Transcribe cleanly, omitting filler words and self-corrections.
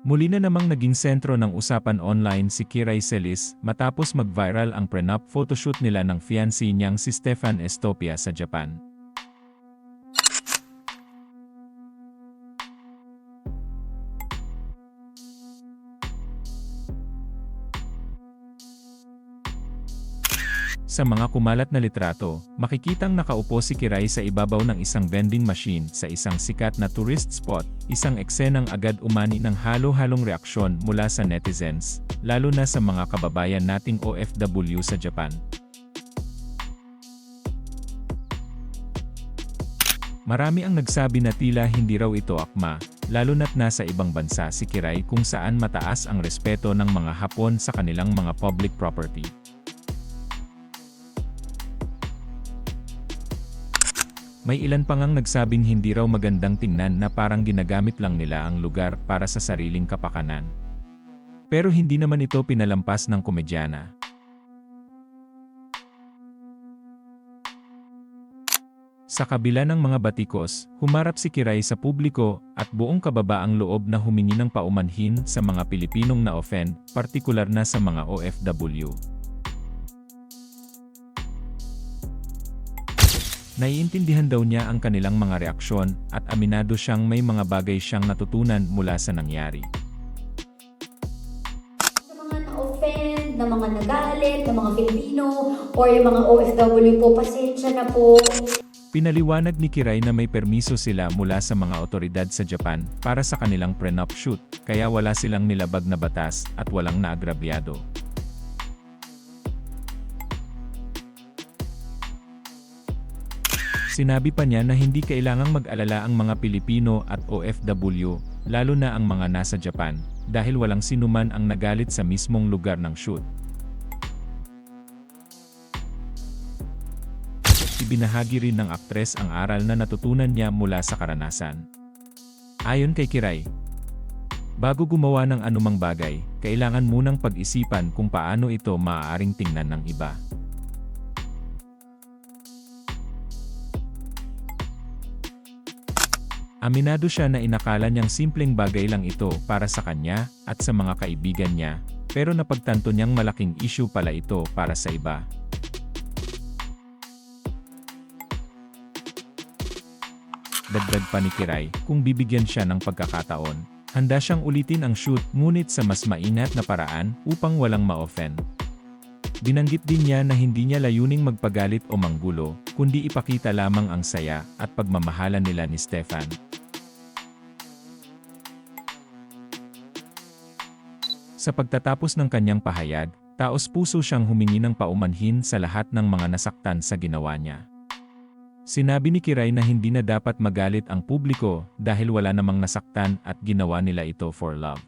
Muli na namang naging sentro ng usapan online si Kiray Celis matapos mag-viral ang prenup photoshoot nila ng fiancé niyang si Stefan Estopia sa Japan. Sa mga kumalat na litrato, makikitang nakaupo si Kiray sa ibabaw ng isang vending machine sa isang sikat na tourist spot, isang eksenang agad umani ng halo-halong reaksyon mula sa netizens, lalo na sa mga kababayan nating OFW sa Japan. Marami ang nagsabi na tila hindi raw ito akma, lalo na't nasa ibang bansa si Kiray kung saan mataas ang respeto ng mga Hapon sa kanilang mga public property. May ilan pa ngang nagsabing hindi raw magandang tingnan na parang ginagamit lang nila ang lugar para sa sariling kapakanan. Pero hindi naman ito pinalampas ng komedyana. Sa kabila ng mga batikos, humarap si Kiray sa publiko at buong kababaang loob na humingi ng paumanhin sa mga Pilipinong na-offend, partikular na sa mga OFW. Naiintindihan daw niya ang kanilang mga reaksyon at aminado siyang may mga bagay siyang natutunan mula sa nangyari. Sa mga na-offend, na mga nagalit, na mga Filipino, or yung mga OFW po, pasensya na po. Pinaliwanag ni Kiray na may permiso sila mula sa mga otoridad sa Japan para sa kanilang prenup shoot, kaya wala silang nilabag na batas at walang naagrabyado. Sinabi pa niya na hindi kailangang mag-alala ang mga Pilipino at OFW, lalo na ang mga nasa Japan, dahil walang sinuman ang nagalit sa mismong lugar ng shoot. Ibinahagi rin ng aktres ang aral na natutunan niya mula sa karanasan. Ayon kay Kiray, bago gumawa ng anumang bagay, kailangan munang pag-isipan kung paano ito maaaring tingnan ng iba. Aminado siya na inakala niyang simpleng bagay lang ito para sa kanya at sa mga kaibigan niya, pero napagtanto niyang malaking issue pala ito para sa iba. Dagdag pa ni Kiray, kung bibigyan siya ng pagkakataon, handa siyang ulitin ang shoot ngunit sa mas maingat na paraan upang walang ma-offend. Binanggit din niya na hindi niya layuning magpagalit o manggulo, kundi ipakita lamang ang saya at pagmamahalan nila ni Stefan. Sa pagtatapos ng kanyang pahayag, taos-puso siyang humingi ng paumanhin sa lahat ng mga nasaktan sa ginawa niya. Sinabi ni Kiray na hindi na dapat magalit ang publiko dahil wala namang nasaktan at ginawa nila ito for love.